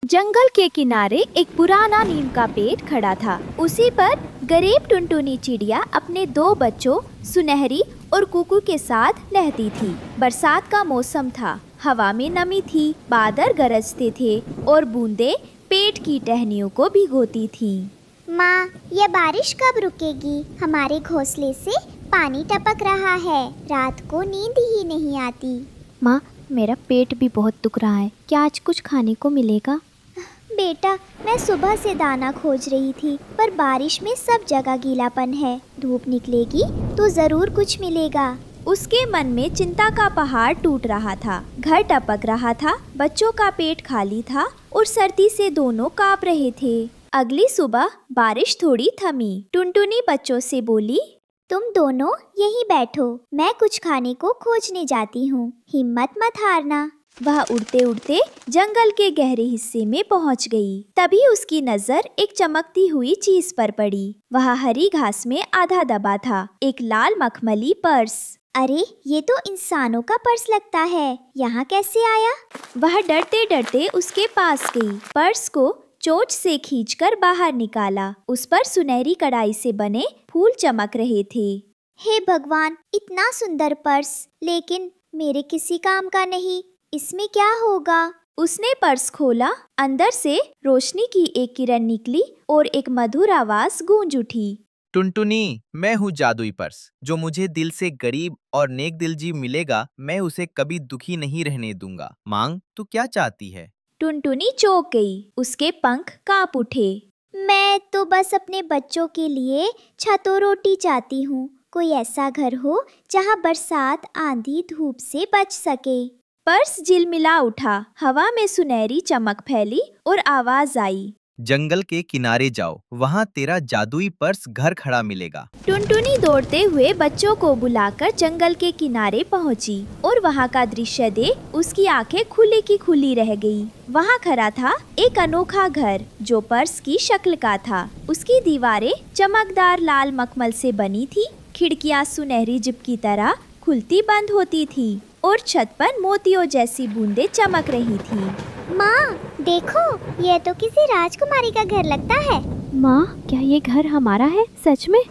जंगल के किनारे एक पुराना नीम का पेड़ खड़ा था। उसी पर गरीब टुनटुनी चिड़िया अपने दो बच्चों सुनहरी और कुकू के साथ रहती थी। बरसात का मौसम था, हवा में नमी थी, बादल गरजते थे और बूंदें पेड़ की टहनियों को भिगोती थीं। माँ, ये बारिश कब रुकेगी? हमारे घोंसले से पानी टपक रहा है, रात को नींद ही नहीं आती। माँ, मेरा पेट भी बहुत दुख रहा है, क्या आज कुछ खाने को मिलेगा? बेटा, मैं सुबह से दाना खोज रही थी, पर बारिश में सब जगह गीलापन है। धूप निकलेगी तो जरूर कुछ मिलेगा। उसके मन में चिंता का पहाड़ टूट रहा था। घर टपक रहा था, बच्चों का पेट खाली था और सर्दी से दोनों कांप रहे थे। अगली सुबह बारिश थोड़ी थमी। टुनटुनी बच्चों से बोली, तुम दोनों यहीं बैठो, मैं कुछ खाने को खोजने जाती हूँ, हिम्मत मत हारना। वह उड़ते उड़ते जंगल के गहरे हिस्से में पहुंच गई। तभी उसकी नजर एक चमकती हुई चीज पर पड़ी। वह हरी घास में आधा दबा था, एक लाल मखमली पर्स। अरे, ये तो इंसानों का पर्स लगता है, यहाँ कैसे आया? वह डरते डरते उसके पास गई, पर्स को चोंच से खींचकर बाहर निकाला। उस पर सुनहरी कढ़ाई से बने फूल चमक रहे थे। हे भगवान, इतना सुंदर पर्स, लेकिन मेरे किसी काम का नहीं, इसमें क्या होगा? उसने पर्स खोला, अंदर से रोशनी की एक किरण निकली और एक मधुर आवाज गूंज उठी। टुनटुनी, मैं हूँ जादुई पर्स। जो मुझे दिल से गरीब और नेक दिल जीव मिलेगा, मैं उसे कभी दुखी नहीं रहने दूंगा। मांग, तू क्या चाहती है? टुनटुनी चौंक गई, उसके पंख कांप उठे। मैं तो बस अपने बच्चों के लिए छत और रोटी चाहती हूँ। कोई ऐसा घर हो जहाँ बरसात, आंधी, धूप से बच सके। पर्स झिलमिला उठा, हवा में सुनहरी चमक फैली और आवाज आई, जंगल के किनारे जाओ, वहाँ तेरा जादुई पर्स घर खड़ा मिलेगा। टुनटुनी दौड़ते हुए बच्चों को बुलाकर जंगल के किनारे पहुंची और वहां का दृश्य देख उसकी आंखें खुली की खुली रह गई। वहां खड़ा था एक अनोखा घर जो पर्स की शक्ल का था। उसकी दीवारें चमकदार लाल मखमल से बनी थी, खिड़कियां सुनहरी जिप की तरह खुलती बंद होती थी और छत पर मोतियों जैसी बूंदें चमक रही थी। माँ, देखो, ये तो किसी राजकुमारी का घर लगता है। माँ, क्या ये घर हमारा है सच में?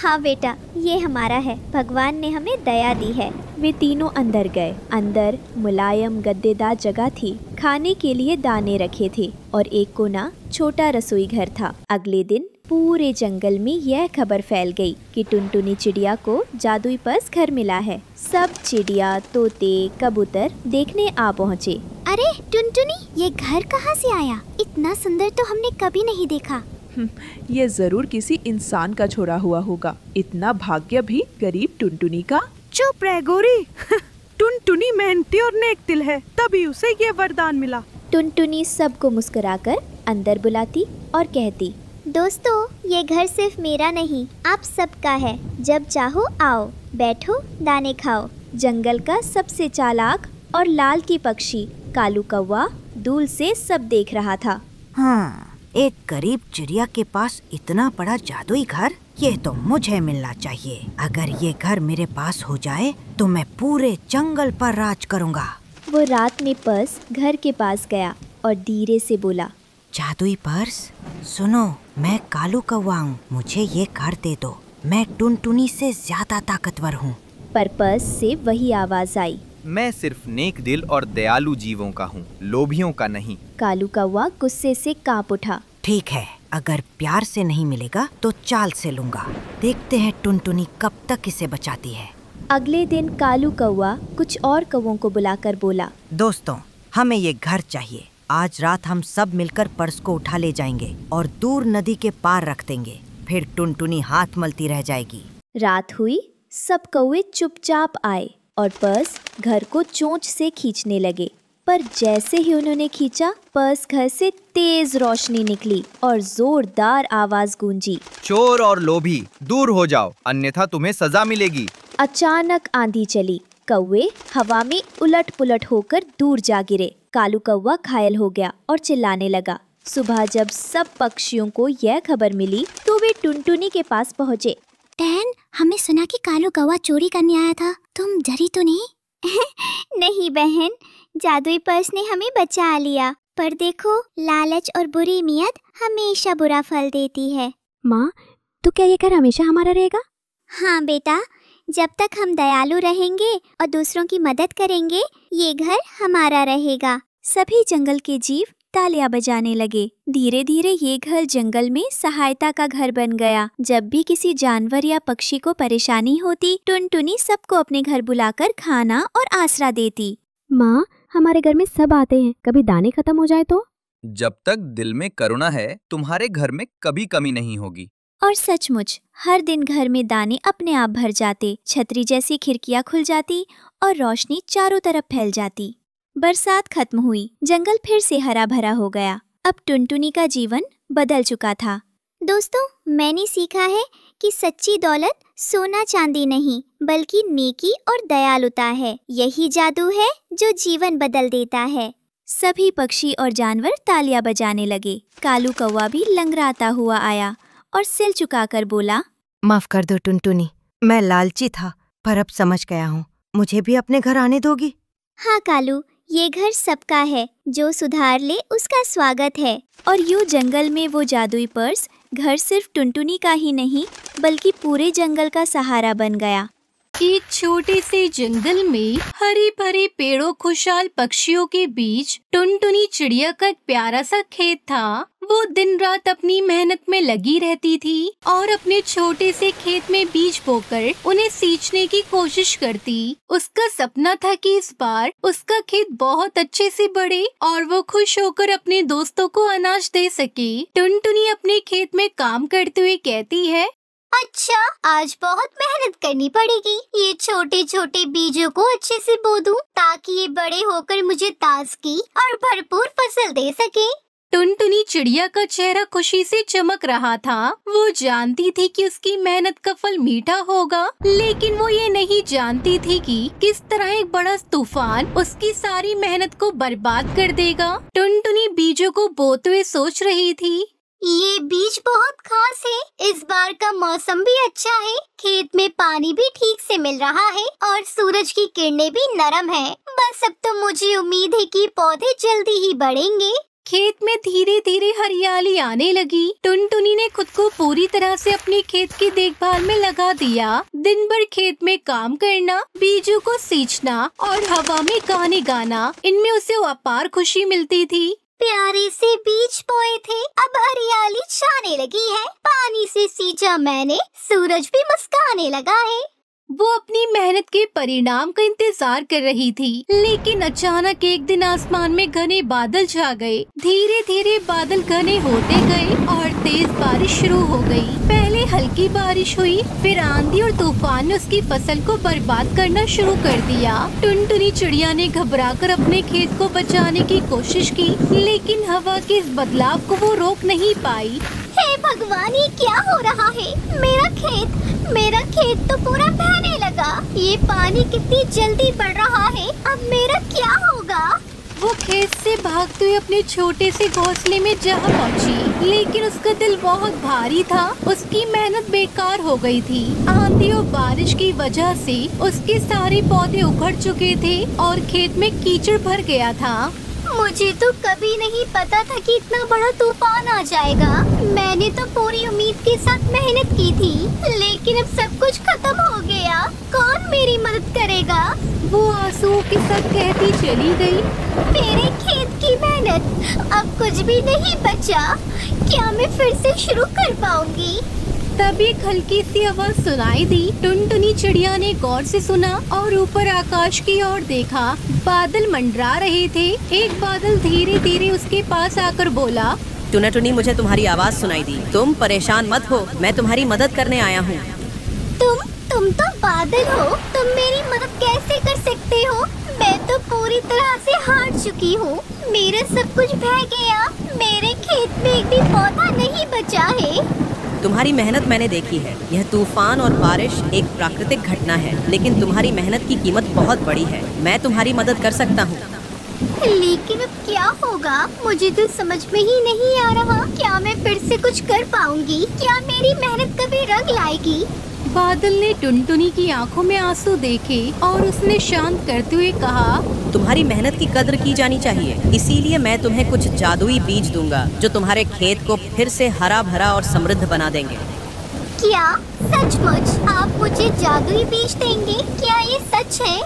हाँ बेटा, ये हमारा है, भगवान ने हमें दया दी है। वे तीनों अंदर गए। अंदर मुलायम गद्देदार जगह थी, खाने के लिए दाने रखे थे और एक कोना छोटा रसोई घर था। अगले दिन पूरे जंगल में यह खबर फैल गई कि टुनटुनी चिड़िया को जादुई पर्स घर मिला है। सब चिड़िया, तोते, कबूतर देखने आ पहुँचे। अरे टुनटुनी, ये घर कहाँ से आया? इतना सुंदर तो हमने कभी नहीं देखा। ये जरूर किसी इंसान का छोड़ा हुआ होगा। इतना भाग्य भी गरीब टुनटुनी का। चुप रह गोरी। टुनटुनी मेहनती और नेक दिल है, तभी उसे ये वरदान मिला। टुनटुनी सबको मुस्कुराकर अंदर बुलाती और कहती, दोस्तों, ये घर सिर्फ मेरा नहीं, आप सबका है। जब चाहो आओ, बैठो, दाने खाओ। जंगल का सबसे चालाक और लाल की पक्षी कालू कौवा दूर से सब देख रहा था। हाँ, एक गरीब चिड़िया के पास इतना बड़ा जादुई घर, ये तो मुझे मिलना चाहिए। अगर ये घर मेरे पास हो जाए तो मैं पूरे जंगल पर राज करूँगा। वो रात में पर्स घर के पास गया और धीरे से बोला, जादुई पर्स, सुनो, मैं कालू कौवा हूँ, मुझे ये घर दे दो। मैं टुनटुनी से ज्यादा ताकतवर हूँ। पर पर्स से वही आवाज आई, मैं सिर्फ नेक दिल और दयालु जीवों का हूँ, लोभियों का नहीं। कालू कौवा गुस्से से कांप उठा। ठीक है, अगर प्यार से नहीं मिलेगा तो चाल से लूंगा। देखते हैं टुनटुनी कब तक इसे बचाती है। अगले दिन कालू कौवा कुछ और कौवों को बुलाकर बोला, दोस्तों, हमें ये घर चाहिए। आज रात हम सब मिलकर पर्स को उठा ले जाएंगे और दूर नदी के पार रख देंगे। फिर टुनटुनी हाथ मलती रह जाएगी। रात हुई, सब कौवे चुपचाप आए और पर्स घर को चोंच से खींचने लगे। पर जैसे ही उन्होंने खींचा, पर्स घर से तेज रोशनी निकली और जोरदार आवाज गूंजी, चोर और लोभी, दूर हो जाओ, अन्यथा तुम्हें सजा मिलेगी। अचानक आंधी चली, कौवे हवा में उलट पुलट होकर दूर जा गिरे। कालू कौवा घायल हो गया और चिल्लाने लगा। सुबह जब सब पक्षियों को यह खबर मिली तो वे टुनटुनी के पास पहुँचे। बहन, हमने सुना कि कालू कौवा चोरी करने आया था, तुम डरी तो नहीं? नहीं बहन, जादुई पर्स ने हमें बचा लिया पर देखो, लालच और बुरी नीयत हमेशा बुरा फल देती है। माँ, तो क्या ये घर हमेशा हमारा रहेगा? हाँ बेटा, जब तक हम दयालु रहेंगे और दूसरों की मदद करेंगे, ये घर हमारा रहेगा। सभी जंगल के जीव तालियां बजाने लगे। धीरे धीरे ये घर जंगल में सहायता का घर बन गया। जब भी किसी जानवर या पक्षी को परेशानी होती, टुनटुनी सबको अपने घर बुलाकर खाना और आसरा देती। माँ, हमारे घर में सब आते हैं, कभी दाने खत्म हो जाए तो? जब तक दिल में करुणा है, तुम्हारे घर में कभी कमी नहीं होगी। और सचमुच हर दिन घर में दाने अपने आप भर जाते, छतरी जैसी खिड़कियां खुल जाती और रोशनी चारों तरफ फैल जाती। बरसात खत्म हुई, जंगल फिर से हरा भरा हो गया। अब टुनटुनी का जीवन बदल चुका था। दोस्तों, मैंने सीखा है कि सच्ची दौलत सोना चांदी नहीं, बल्कि नेकी और दयालुता है। यही जादू है जो जीवन बदल देता है। सभी पक्षी और जानवर तालियां बजाने लगे। कालू कौवा भी लंगड़ाता हुआ आया और सिर झुकाकर बोला, माफ कर दो टुनटुनी, मैं लालची था, पर अब समझ गया हूँ। मुझे भी अपने घर आने दोगी? हाँ कालू, ये घर सबका है, जो सुधार ले उसका स्वागत है। और यूं जंगल में वो जादुई पर्स घर सिर्फ टुनटुनी का ही नहीं, बल्कि पूरे जंगल का सहारा बन गया। एक छोटे से जंगल में हरे भरे पेड़ों, खुशहाल पक्षियों के बीच टुनटुनी चिड़िया का एक प्यारा सा खेत था। वो दिन रात अपनी मेहनत में लगी रहती थी और अपने छोटे से खेत में बीज बोकर उन्हें सींचने की कोशिश करती। उसका सपना था कि इस बार उसका खेत बहुत अच्छे से बढ़े और वो खुश होकर अपने दोस्तों को अनाज दे सके। टुनटुनी अपने खेत में काम करते हुए कहती है, अच्छा, आज बहुत मेहनत करनी पड़ेगी। ये छोटे छोटे बीजों को अच्छे से बो दूं, ताकि ये बड़े होकर मुझे ताजगी और भरपूर फसल दे सके। टुनटुनी चिड़िया का चेहरा खुशी से चमक रहा था। वो जानती थी कि उसकी मेहनत का फल मीठा होगा, लेकिन वो ये नहीं जानती थी कि किस तरह एक बड़ा तूफान उसकी सारी मेहनत को बर्बाद कर देगा। टुनटुनी बीजों को बोते हुए सोच रही थी, ये बीज बहुत खास है। इस बार का मौसम भी अच्छा है, खेत में पानी भी ठीक से मिल रहा है और सूरज की किरणें भी नरम है। बस अब तो मुझे उम्मीद है कि पौधे जल्दी ही बढ़ेंगे। खेत में धीरे धीरे हरियाली आने लगी। टुनटुनी ने खुद को पूरी तरह से अपने खेत की देखभाल में लगा दिया। दिन भर खेत में काम करना, बीजों को सींचना और हवा में गाने गाना, इनमें उसे अपार खुशी मिलती थी। प्यारे से बीज बोए थे, अब हरियाली छाने लगी है। पानी से सींचा मैंने, सूरज भी मुस्कुराने लगा है। वो अपनी मेहनत के परिणाम का इंतजार कर रही थी, लेकिन अचानक एक दिन आसमान में घने बादल छा गए। धीरे धीरे बादल घने होते गए और तेज बारिश शुरू हो गई। पहले हल्की बारिश हुई, फिर आंधी और तूफान ने उसकी फसल को बर्बाद करना शुरू कर दिया। टुनटुनी चिड़िया ने घबराकर अपने खेत को बचाने की कोशिश की, लेकिन हवा के इस बदलाव को वो रोक नहीं पाई। हे भगवान, ये क्या हो रहा है? मेरा खेत तो पूरा बहने लगा। ये पानी कितनी जल्दी बढ़ रहा है, अब मेरा क्या होगा? वो खेत से भागते हुए अपने छोटे से घोंसले में जा पहुंची, लेकिन उसका दिल बहुत भारी था। उसकी मेहनत बेकार हो गई थी। आंधी और बारिश की वजह से उसके सारे पौधे उखड़ चुके थे और खेत में कीचड़ भर गया था। मुझे तो कभी नहीं पता था कि इतना बड़ा तूफान आ जाएगा। मैंने तो पूरी उम्मीद के साथ मेहनत की थी, लेकिन अब सब कुछ खत्म हो गया। कौन मेरी मदद करेगा? वो आंसुओं के साथ कहती चली गई। मेरे खेत की मेहनत, अब कुछ भी नहीं बचा। क्या मैं फिर से शुरू कर पाऊंगी? तभी एक हल्की सी आवाज सुनाई दी। टुनटुनी चिड़िया ने गौर से सुना और ऊपर आकाश की ओर देखा। बादल मंडरा रहे थे। एक बादल धीरे धीरे उसके पास आकर बोला, टुनटुनी, मुझे तुम्हारी आवाज सुनाई दी। तुम परेशान मत हो, मैं तुम्हारी मदद करने आया हूँ। तुम तो बादल हो, तुम मेरी मदद कैसे कर सकते हो? मैं तो पूरी तरह से हार चुकी हूँ। मेरा सब कुछ बह गया। मेरे खेत में एक भी पौधा नहीं बचा है। तुम्हारी मेहनत मैंने देखी है। यह तूफान और बारिश एक प्राकृतिक घटना है, लेकिन तुम्हारी मेहनत की कीमत बहुत बड़ी है। मैं तुम्हारी मदद कर सकता हूँ। लेकिन अब क्या होगा? मुझे तो समझ में ही नहीं आ रहा। क्या मैं फिर से कुछ कर पाऊंगी? क्या मेरी मेहनत कभी रंग लाएगी? बादल ने टुनटुनी की आंखों में आंसू देखे और उसने शांत करते हुए कहा, तुम्हारी मेहनत की कद्र की जानी चाहिए, इसीलिए मैं तुम्हें कुछ जादुई बीज दूंगा जो तुम्हारे खेत को फिर से हरा भरा और समृद्ध बना देंगे। क्या सचमुच आप मुझे जादुई बीज देंगे? क्या ये सच है?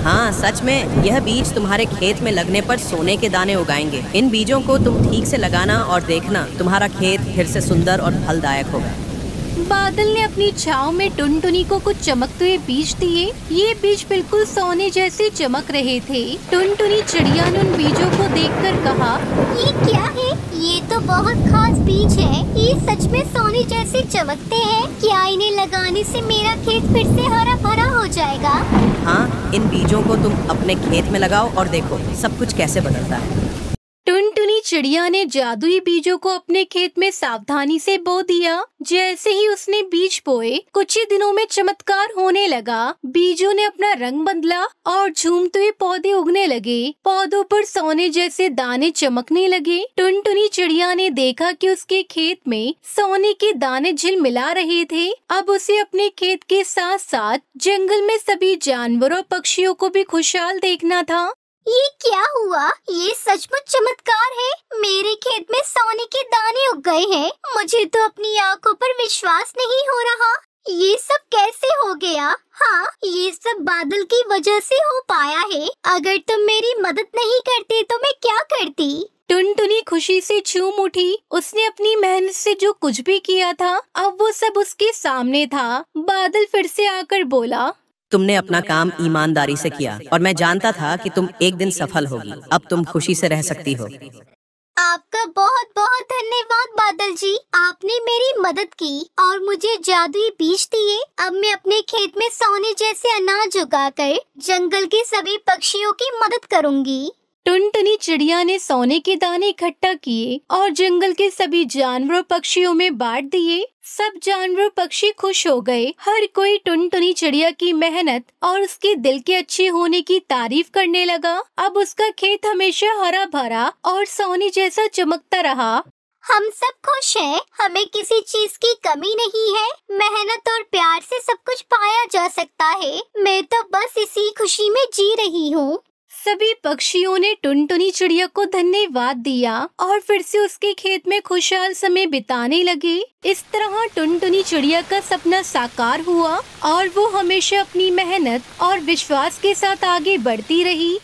हाँ सच में, यह बीज तुम्हारे खेत में लगने पर सोने के दाने उगाएंगे। इन बीजों को तुम ठीक से लगाना और देखना तुम्हारा खेत फिर से सुंदर और फलदायक होगा। बादल ने अपनी छाव में टुनटुनी को कुछ चमकते हुए बीज दिए। ये बीज बिल्कुल सोने जैसे चमक रहे थे। टुनटुनी चिड़िया ने उन बीजों को देखकर कहा, ये क्या है? ये तो बहुत खास बीज है। ये सच में सोने जैसे चमकते हैं। क्या इन्हें लगाने से मेरा खेत फिर से हरा भरा हो जाएगा? हाँ, इन बीजों को तुम अपने खेत में लगाओ और देखो सब कुछ कैसे बदलता है। टुनटुनी चिड़िया ने जादुई बीजों को अपने खेत में सावधानी से बो दिया। जैसे ही उसने बीज बोए, कुछ ही दिनों में चमत्कार होने लगा। बीजों ने अपना रंग बदला और झूमते हुए पौधे उगने लगे। पौधों पर सोने जैसे दाने चमकने लगे। टुनटुनी चिड़िया ने देखा कि उसके खेत में सोने के दाने झिलमिला रहे थे। अब उसे अपने खेत के साथ साथ जंगल में सभी जानवरों और पक्षियों को भी खुशहाल देखना था। ये क्या हुआ? ये सचमुच चमत्कार है। मेरे खेत में सोने के दाने उग गए हैं। मुझे तो अपनी आंखों पर विश्वास नहीं हो रहा। ये सब कैसे हो गया? हाँ, ये सब बादल की वजह से हो पाया है। अगर तुम मेरी मदद नहीं करते तो मैं क्या करती? टुनटुनी खुशी से झूम उठी। उसने अपनी मेहनत से जो कुछ भी किया था, अब वो सब उसके सामने था। बादल फिर से आकर बोला, तुमने अपना काम ईमानदारी से किया और मैं जानता था कि तुम एक दिन सफल होगी। अब तुम खुशी से रह सकती हो। आपका बहुत बहुत धन्यवाद बादल जी। आपने मेरी मदद की और मुझे जादुई बीज दिए। अब मैं अपने खेत में सोने जैसे अनाज उगाकर जंगल के सभी पक्षियों की मदद करूंगी। टुनटुनी चिड़िया ने सोने के दाने इकट्ठा किए और जंगल के सभी जानवरों पक्षियों में बांट दिए। सब जानवर पक्षी खुश हो गए। हर कोई टुनटुनी चिड़िया की मेहनत और उसके दिल के अच्छे होने की तारीफ करने लगा। अब उसका खेत हमेशा हरा भरा और सोने जैसा चमकता रहा। हम सब खुश हैं। हमें किसी चीज की कमी नहीं है। मेहनत और प्यार से सब कुछ पाया जा सकता है। मैं तो बस इसी खुशी में जी रही हूँ। सभी पक्षियों ने टुनटुनी चिड़िया को धन्यवाद दिया और फिर से उसके खेत में खुशहाल समय बिताने लगे। इस तरह टुनटुनी चिड़िया का सपना साकार हुआ और वो हमेशा अपनी मेहनत और विश्वास के साथ आगे बढ़ती रही।